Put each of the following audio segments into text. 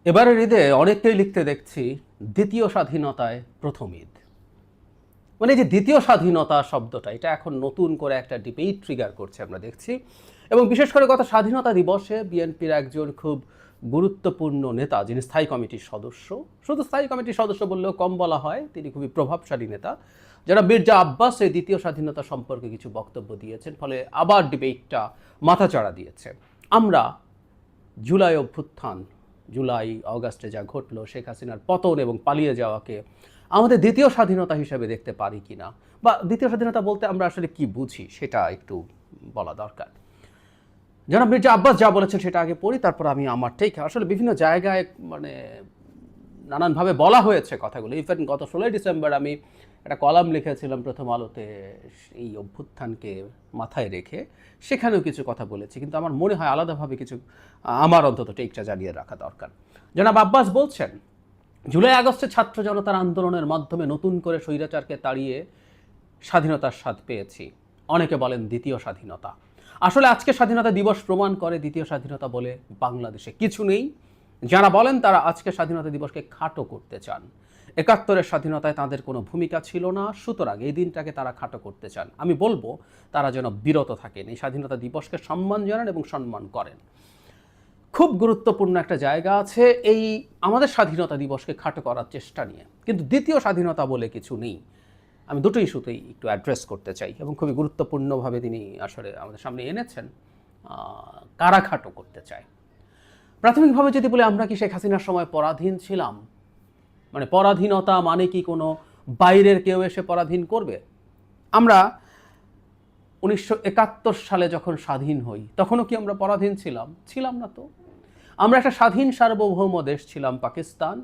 এবারের ঈদে অনেককেই লিখতে দেখছি দ্বিতীয় স্বাধীনতায় প্রথম ঈদ। মানে এই যে দ্বিতীয় স্বাধীনতা শব্দটা, এটা এখন নতুন করে একটা ডিবেট ট্রিগার করছে আমরা দেখছি। এবং বিশেষ করে গত স্বাধীনতা দিবসে বিএনপির একজন খুব গুরুত্বপূর্ণ নেতা, যিনি স্থায়ী কমিটির সদস্য, শুধু স্থায়ী কমিটির সদস্য বললেও কম বলা হয়, তিনি খুবই প্রভাবশালী নেতা, যারা মির্জা আব্বাস এই দ্বিতীয় স্বাধীনতা সম্পর্কে কিছু বক্তব্য দিয়েছেন, ফলে আবার ডিবেটটা মাথাচাড়া দিয়েছে। আমরা জুলাই অভ্যুত্থান, জুলাই অগাস্টে যা ঘটলো, শেখ হাসিনার পতন এবং পালিয়ে যাওয়াকে আমাদের দ্বিতীয় স্বাধীনতা হিসেবে দেখতে পারি কিনা, বা দ্বিতীয় স্বাধীনতা বলতে আমরা আসলে কি বুঝি সেটা একটু বলা দরকার। জনাব মির্জা আব্বাস যা বলেছেন সেটা আগে পড়ি, তারপর আমি আমার ঠিক আসলে বিভিন্ন জায়গায় মানে নানানভাবে বলা হয়েছে কথাগুলো। ইভেন গত 16ই ডিসেম্বর আমি একটা কলাম লিখেছিলাম প্রথম আলোতে এই অভ্যুত্থানকে মাথায় রেখে, সেখানেও কিছু কথা বলেছি, কিন্তু আমার মনে হয় আলাদাভাবে কিছু আমার অন্তত টেকটা জানিয়ে রাখা দরকার। জনাব আব্বাস বলছেন, জুলাই আগস্টে ছাত্র জনতার আন্দোলনের মাধ্যমে নতুন করে স্বৈরাচারকে তাড়িয়ে স্বাধীনতার স্বাদ পেয়েছি। অনেকে বলেন দ্বিতীয় স্বাধীনতা। আসলে আজকে স্বাধীনতা দিবস প্রমাণ করে দ্বিতীয় স্বাধীনতা বলে বাংলাদেশে কিছু নেই। যারা বলেন তারা আজকে স্বাধীনতা দিবসকে খাটো করতে চান। 71-এর স্বাধীনতায় তাদের কোনো ভূমিকা ছিল না, সুতরাং এই দিনটাকে তারা খাটো করতে চান। আমি বলবো তারা যেন বিরত থাকেন, এই স্বাধীনতা দিবসকে সম্মান জানান এবং সম্মান করেন। খুব গুরুত্বপূর্ণ একটা জায়গা আছে এই আমাদের স্বাধীনতা দিবসকে খাটো করার চেষ্টা নিয়ে, কিন্তু দ্বিতীয় স্বাধীনতা বলে কিছু নেই। আমি দুটো ইস্যুতেই একটু অ্যাড্রেস করতে চাই, এবং খুবই গুরুত্বপূর্ণভাবে তিনি আসলে আমাদের সামনে এনেছেন কারা খাটো করতে চায়। প্রাথমিকভাবে যদি বলে, আমরা কি শেখ হাসিনার সময় পরাধীন ছিলাম? মানে পরাধীনতা মানে কি কোনো বাইরের কেউ এসে পরাধীন করবে? আমরা 1971 সালে যখন স্বাধীন হই, তখনও কি আমরা পরাধীন ছিলাম? ছিলাম না তো। আমরা একটা স্বাধীন সার্বভৌম দেশ ছিলাম পাকিস্তান,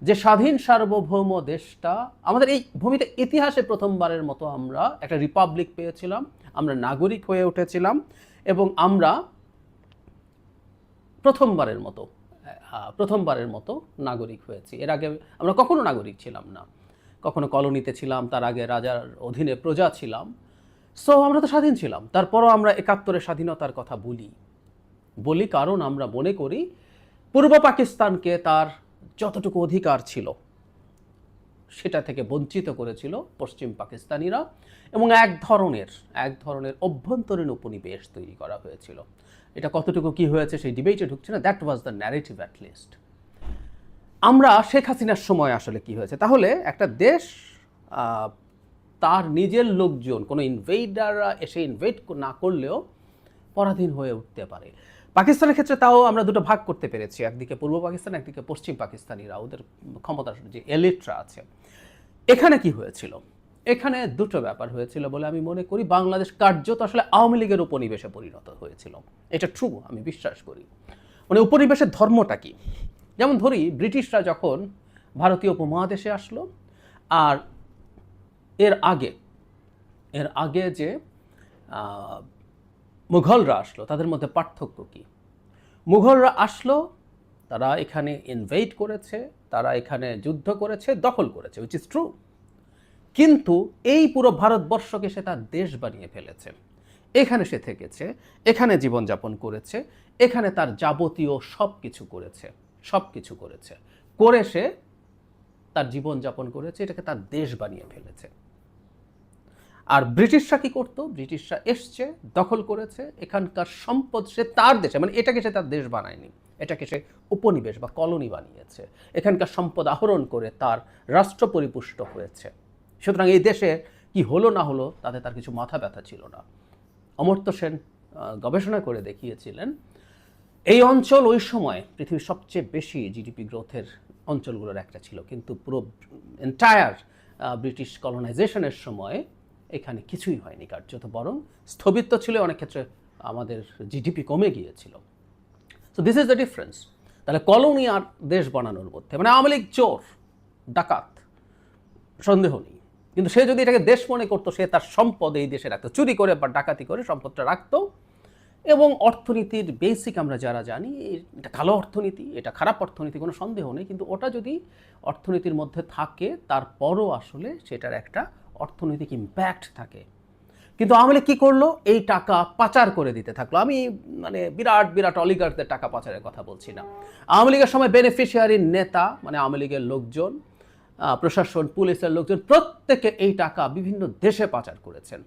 যে স্বাধীন সার্বভৌম দেশটা আমাদের এই ভূমিতে ইতিহাসে প্রথমবারের মতো আমরা একটা রিপাবলিক পেয়েছিলাম, আমরা নাগরিক হয়ে উঠেছিলাম, এবং আমরা প্রথমবারের মতো নাগরিক হয়েছি। এর আগে আমরা কখনো নাগরিক ছিলাম না, কখনো কলোনিতে ছিলাম, তার আগে রাজার অধীনে প্রজা ছিলাম। সো আমরা তো স্বাধীন ছিলাম। তারপরও আমরা 71-এর স্বাধীনতার কথা বলি কারণ আমরা মনে করি পূর্ব পাকিস্তানকে তার যতটুকু অধিকার ছিল সেটা থেকে বঞ্চিত করেছিল পশ্চিম পাকিস্তানিরা, এবং এক ধরনের অভ্যন্তরীণ উপনিবেশ তৈরি করা হয়েছিল। এটা কতটুকু কি হয়েছে সেই ডিবেটে ঢুকছে না, that was the narrative at least. আমরা শেখ হাসিনার সময় আসলে কি হয়েছে, তাহলে একটা দেশ তার নিজের লোকজন, কোনো ইনভেডাররা এসে ইনভেড না করলেও পরাধীন হয়ে উঠতে পারে। পাকিস্তানের ক্ষেত্রে তাও আমরা দুটো ভাগ করতে পেরেছি, একদিকে পূর্ব পাকিস্তান, একদিকে পশ্চিম পাকিস্তানিরা, ওদের ক্ষমতার যে এলিটরা আছে। এখানে কি হয়েছিল? এখানে দুটো ব্যাপার হয়েছিল বলে আমি মনে করি। বাংলাদেশ কার্যত আসলে আওয়ামী লীগের উপনিবেশে পরিণত হয়েছিল, এটা ট্রু, আমি বিশ্বাস করি। মানে উপনিবেশের ধর্মটা কি? যেমন ধরি, ব্রিটিশরা যখন ভারতীয় উপমহাদেশে আসলো, আর এর আগে যে মুঘলরা আসলো, তাদের মধ্যে পার্থক্য কি? মুঘলরা আসলো, তারা এখানে ইনভেড করেছে, তারা এখানে যুদ্ধ করেছে, দখল করেছে, উইচ ইজ ট্রু। কিন্তু এই পুরো ভারতবর্ষকে সে তার দেশ বানিয়ে ফেলেছে। এখানে সে থেকেছে, এখানে জীবনযাপন করেছে, এখানে তার যাবতীয় সব কিছু করেছে, করে সে তার জীবনযাপন করেছে, এটাকে তার দেশ বানিয়ে ফেলেছে। আর ব্রিটিশরা কি করতো? ব্রিটিশরা এসছে, দখল করেছে, এখানকার সম্পদ সে তার দেশে, মানে এটাকে সে তার দেশ বানায়নি, এটাকে সে উপনিবেশ বা কলোনি বানিয়েছে। এখানকার সম্পদ আহরণ করে তার রাষ্ট্র পরিপুষ্ট হয়েছে। সুতরাং এই দেশে কি হলো না হলো তাতে তার কিছু মাথা ব্যথা ছিল না। অমর্ত্য সেন গবেষণা করে দেখিয়েছিলেন, এই অঞ্চল ওই সময় পৃথিবীর সবচেয়ে বেশি জিডিপি গ্রোথের অঞ্চলগুলোর একটা ছিল, কিন্তু পুরো এন্টায়ার ব্রিটিশ কলোনাইজেশনের সময় এখানে কিছুই হয়নি কার্যত, বরং স্থবিত ছিল, অনেক ক্ষেত্রে আমাদের জিডিপি কমে গিয়েছিল। So this is the difference. তাহলে কলোনি আর দেশ বানানোর মধ্যে, মানে আওয়ামী লীগ চোর ডাকাত, সন্দেহ নেই, কিন্তু সে যদি এটাকে দেশ মনে করতো, সে তার সম্পদ এই দেশে রাখতো, চুরি করে বা ডাকাতি করে সম্পদটা রাখতো। এবং অর্থনীতির বেসিক আমরা যারা জানি, এটা ভালো অর্থনীতি, এটা খারাপ অর্থনীতি, কোনো সন্দেহ নেই, কিন্তু ওটা যদি অর্থনীতির মধ্যে থাকে তারপরও আসলে সেটার একটা অর্থনৈতিক ইম্প্যাক্ট থাকে। কিন্তু আওয়ামী লীগ কী করলো? এই টাকা পাচার করে দিতে থাকলো। আমি মানে বিরাট বিরাট অলিগার্কদের টাকা পাচারের কথা বলছি না। আওয়ামী লীগের সময় বেনিফিশিয়ারির নেতা মানে আওয়ামী লীগের লোকজন, প্রশাসন, পুলিশের লোকজন প্রত্যেকে এই টাকা বিভিন্ন দেশে পাচার করেছেন।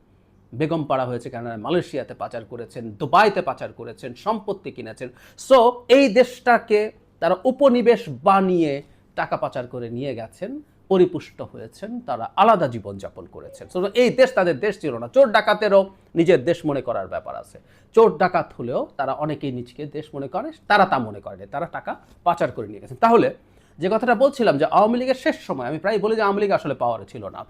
বেগমপাড়া হয়েছে কানাডা, মালয়েশিয়াতে পাচার করেছেন, দুবাইতে পাচার করেছেন, সম্পত্তি কিনেছেন। সো এই দেশটাকে তারা উপনিবেশ বানিয়ে টাকা পাচার করে নিয়ে গেছেন, পরিপুষ্ট হয়েছেন, তারা আলাদা জীবনযাপন করেছেন। সো এই দেশ তাদের দেশ ছিল না। চোর ডাকাতেরও নিজের দেশ মনে করার ব্যাপার আছে। চোর ডাকাত হলেও তারা অনেকেই নিজকে দেশ মনে করে, তারা তা মনে করেনি, তারা টাকা পাচার করে নিয়ে গেছেন। তাহলে যে কথাটা বলছিলাম যে আওয়ামী লীগের শেষ সময়, আমি প্রায় বলি যে আওয়ামী লীগ আসলে পাওয়ারে ছিল না,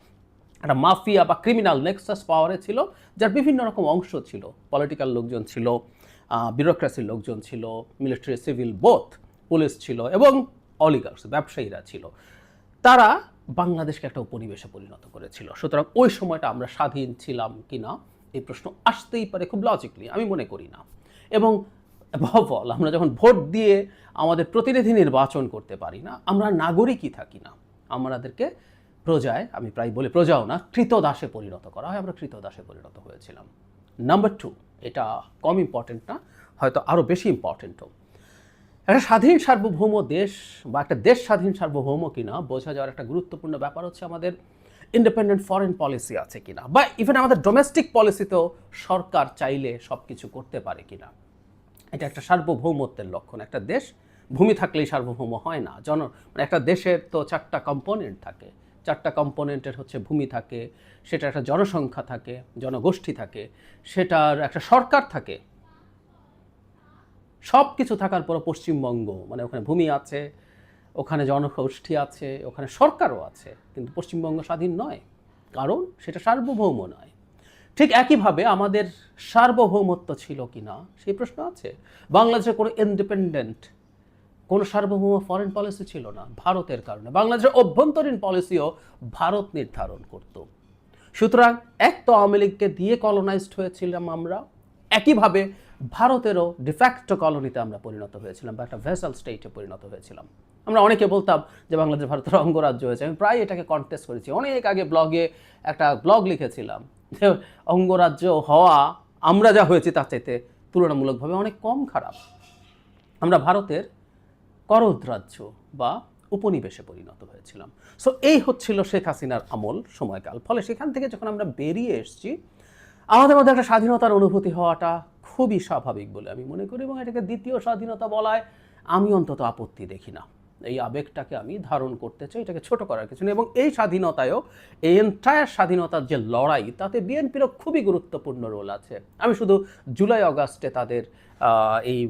একটা মাফিয়া বা ক্রিমিনাল নেক্সাস পাওয়ারে ছিল, যার বিভিন্ন রকম অংশ ছিল। পলিটিক্যাল লোকজন ছিল, বিউরোক্রেসির লোকজন ছিল, মিলিটারি সিভিল বোথ, পুলিশ ছিল এবং অলিগার্স ব্যবসায়ীরা ছিল। তারা বাংলাদেশকে একটা উপনিবেশে পরিণত করেছিল। সুতরাং ওই সময়টা আমরা স্বাধীন ছিলাম কি না এই প্রশ্ন আসতেই পারে খুব লজিকলি, আমি মনে করি না। এবং অল আমরা যখন ভোট দিয়ে আমাদের প্রতিনিধি নির্বাচন করতে পারি না, আমরা নাগরিকই থাকি না, আমাদেরকে প্রজায়, আমি প্রায় বলি প্রজাও না, কৃতদাসে পরিণত করা হয়। আমরা কৃতদাসে পরিণত হয়েছিলাম। নাম্বার 2, এটা কম ইম্পর্টেন্ট না, হয়তো আরও বেশি ইম্পর্টেন্টও। একটা স্বাধীন সার্বভৌম দেশ বা একটা দেশ স্বাধীন সার্বভৌম কিনা বোঝা যাওয়ার একটা গুরুত্বপূর্ণ ব্যাপার হচ্ছে আমাদের ইন্ডিপেন্ডেন্ট ফরেন পলিসি আছে কিনা, বা ইভেন আমাদের ডোমেস্টিক পলিসিতেও সরকার চাইলে সব কিছু করতে পারে কিনা। এটা একটা সার্বভৌমত্বের লক্ষণ। একটা দেশ ভূমি থাকলেই সার্বভৌম হয় না। মানে একটা দেশের তো 4টা কম্পোনেন্ট থাকে। 4টা কম্পোনেন্টের হচ্ছে ভূমি থাকে, সেটা একটা জনসংখ্যা থাকে, জনগোষ্ঠী থাকে, সেটার একটা সরকার থাকে। সব কিছু থাকার পরও পশ্চিমবঙ্গ, মানে ওখানে ভূমি আছে, ওখানে জনগোষ্ঠী আছে, ওখানে সরকারও আছে, কিন্তু পশ্চিমবঙ্গ স্বাধীন নয়, কারণ সেটা সার্বভৌম নয়। ঠিক একইভাবে আমাদের সার্বভৌমত্ব ছিল কি না সেই প্রশ্ন আছে। বাংলাদেশের কোনো ইন্ডিপেন্ডেন্ট কোনো সার্বভৌম ফরেন পলিসি ছিল না ভারতের কারণে। বাংলাদেশের অভ্যন্তরীণ পলিসিও ভারত নির্ধারণ করত। সুতরাং এক তো আওয়ামী লীগকে দিয়ে কলোনাইজড হয়েছিলাম আমরা, একইভাবে ভারতেরও ডিফ্যাক্টো কলোনিতে আমরা পরিণত হয়েছিলাম বা একটা ভেসাল স্টেটে পরিণত হয়েছিলাম। আমরা অনেকে বলতাম যে বাংলাদেশ ভারতের অঙ্গরাজ্য হয়েছে। আমি প্রায় এটাকে কন্টেস্ট করেছি। অনেক আগে ব্লগে একটা ব্লগ লিখেছিলাম যে অঙ্গরাজ্য হওয়া আমরা যা হয়েছি তার চাইতে তুলনামূলকভাবে অনেক কম খারাপ। আমরা ভারতের করদ রাজ্য বা উপনিবেশে পরিণত হয়েছিলাম। সো এই হচ্ছিল শেখ হাসিনার আমল সময়কাল। ফলে সেখান থেকে যখন আমরা বেরিয়ে এসেছি, আমাদের মধ্যে একটা স্বাধীনতার অনুভূতি হওয়াটা খুবই স্বাভাবিক বলে আমি মনে করি, এবং এটাকে দ্বিতীয় স্বাধীনতা বলায় আমি অন্তত আপত্তি দেখি না। এই আবেগটাকে আমি ধারণ করতে চাই, এটাকে ছোট করার কিছু নেই। এবং এই স্বাধীনতায়ও, এই এন্টায়ার স্বাধীনতার যে লড়াই, তাতে বিএনপিরও খুবই গুরুত্বপূর্ণ রোল আছে। আমি শুধু জুলাই আগস্টে তাদের এই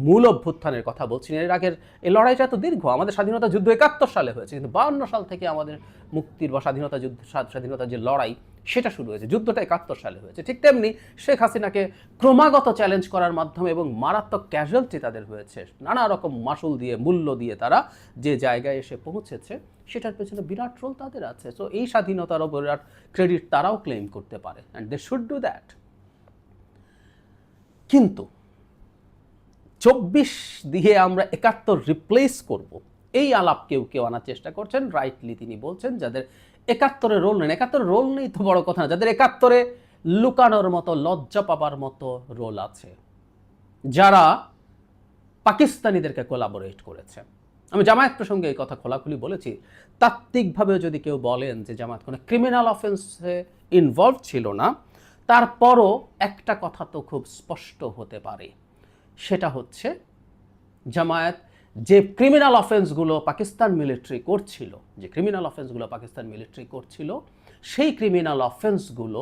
মূল অভ্যুত্থানের কথা বলছি না। এর আগের এই লড়াইটা তো দীর্ঘ। আমাদের স্বাধীনতা যুদ্ধ 71 সালে হয়েছে, কিন্তু 52 সাল থেকে আমাদের মুক্তির বা স্বাধীনতার যে লড়াই সেটা শুরু হয়েছে। যুদ্ধটা 71 সালে হয়েছে। ঠিক তেমনি শেখ হাসিনাকে ক্রমাগত চ্যালেঞ্জ করার মাধ্যমে এবং মারাত্মক ক্যাজুয়ালিটি তাদের হয়েছে, নানা রকম মাসুল দিয়ে, মূল্য দিয়ে তারা যে জায়গায় এসে পৌঁছেছে, সেটার পেছনে বিরাট রোল তাদের আছে। সো এই স্বাধীনতারও বিরাট ক্রেডিট তারাও ক্লেম করতে পারে, and they should do that. কিন্তু 24 দিয়ে আমরা 71 রিপ্লেস করব, এই আলাপ কেউ কেউ আনার চেষ্টা করছেন। রাইটলি তিনি বলছেন যাদের 71-এ রোল নেই, 71-এ রোল নেই তো বড় কথা না, যাদের 71-এ লুকানোর মতো, লজ্জা পাবার মতো রোল আছে, যারা পাকিস্তানিদেরকে কোলাবোরেট করেছে। আমি জামায়াত প্রসঙ্গে এই কথা খোলাখুলি বলেছি। তাত্ত্বিকভাবেও যদি কেউ বলেন যে জামায়াত কোনো ক্রিমিনাল অফেন্সে ইনভলভ ছিল না, তারপরও একটা কথা তো খুব স্পষ্ট হতে পারে, সেটা হচ্ছে জামায়াত যে ক্রিমিনাল অফেন্সগুলো পাকিস্তান মিলিটারি করছিল, সেই ক্রিমিনাল অফেন্সগুলো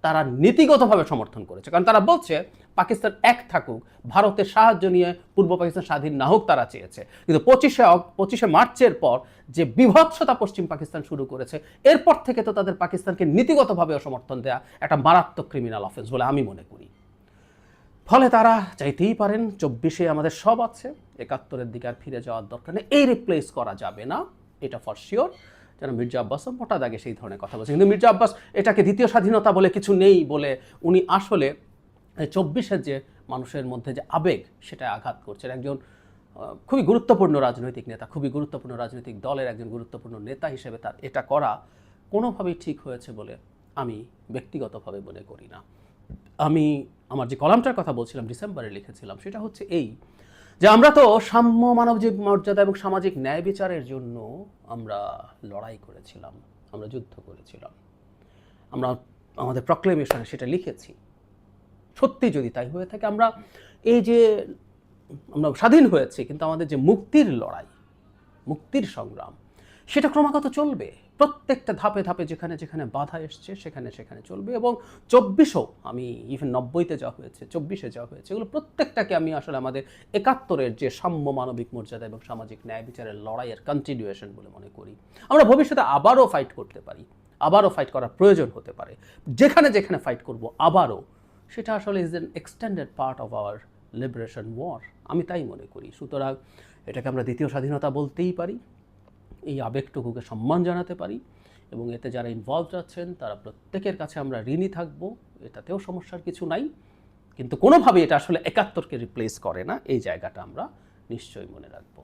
তারা নীতিগতভাবে সমর্থন করেছে। কারণ তারা বলছে পাকিস্তান এক থাকুক, ভারতের সাহায্য নিয়ে পূর্ব পাকিস্তান স্বাধীন না হোক তারা চেয়েছে। কিন্তু 25শে মার্চের পর যে বিভৎসতা পশ্চিম পাকিস্তান শুরু করেছে, এরপর থেকে তো তাদের পাকিস্তানকে নীতিগতভাবেও সমর্থন দেওয়া একটা মারাত্মক ক্রিমিনাল অফেন্স বলে আমি মনে করি। ফলে তারা চাইতেই পারেন 24-এ আমাদের সব আছে, 71-এর দিকে আর ফিরে যাওয়ার দরকার নেই, এই রিপ্লেস করা যাবে না, এটা ফর শিওর। যেন মির্জা আব্বাসও মোটা দাগে সেই ধরনের কথা বলছে। কিন্তু মির্জা আব্বাস এটাকে দ্বিতীয় স্বাধীনতা বলে কিছু নেই বলে উনি আসলে 24-এর যে মানুষের মধ্যে যে আবেগ, সেটা আঘাত করছেন। একজন খুবই গুরুত্বপূর্ণ রাজনৈতিক নেতা, খুবই গুরুত্বপূর্ণ রাজনৈতিক দলের একজন গুরুত্বপূর্ণ নেতা হিসেবে তার এটা করা কোনোভাবেই ঠিক হয়েছে বলে আমি ব্যক্তিগতভাবে মনে করি না। আমি আমার যে কলামটার কথা বলছিলাম, ডিসেম্বরে লিখেছিলাম, সেটা হচ্ছে এই যে আমরা তো সাম্য মানবিক মর্যাদা এবং সামাজিক ন্যায় বিচারের জন্য আমরা লড়াই করেছিলাম, আমরা যুদ্ধ করেছিলাম, আমরা আমাদের প্রক্লেমেশনে সেটা লিখেছি। সত্যি যদি তাই হয়ে থাকে, আমরা এই যে আমরা স্বাধীন হয়েছি, কিন্তু আমাদের যে মুক্তির লড়াই, মুক্তির সংগ্রাম, সেটা ক্রমাগত চলবে। প্রত্যেকটা ধাপে ধাপে যেখানে যেখানে বাধা এসছে সেখানে সেখানে চলবে। এবং 24ও, আমি ইভেন 90-তে যা হয়েছে, 24-এ যা হয়েছে, এগুলো প্রত্যেকটাকে আমি আসলে আমাদের 71-এর যে সাম্য মানবিক মর্যাদা এবং সামাজিক ন্যায় বিচারের লড়াইয়ের কন্টিনিউয়েশন বলে মনে করি। আমরা ভবিষ্যতে আবারও ফাইট করতে পারি, আবারও ফাইট করার প্রয়োজন হতে পারে। যেখানে যেখানে ফাইট করব আবারও, সেটা আসলে is an extended part of our liberation war, আমি তাই মনে করি। সুতরাং এটাকে আমরা দ্বিতীয় স্বাধীনতা বলতেই পারি, এই আবেগটুকুকে সম্মান জানাতে পারি, এবং এতে যারা ইনভলভড আছেন তারা প্রত্যেকের কাছে আমরা ঋণী থাকবো, এটাতেও সমস্যার কিছু নাই। কিন্তু কোনোভাবে এটা আসলে 71কে রিপ্লেস করে না, এই জায়গাটা আমরা নিশ্চয়ই মনে রাখবো।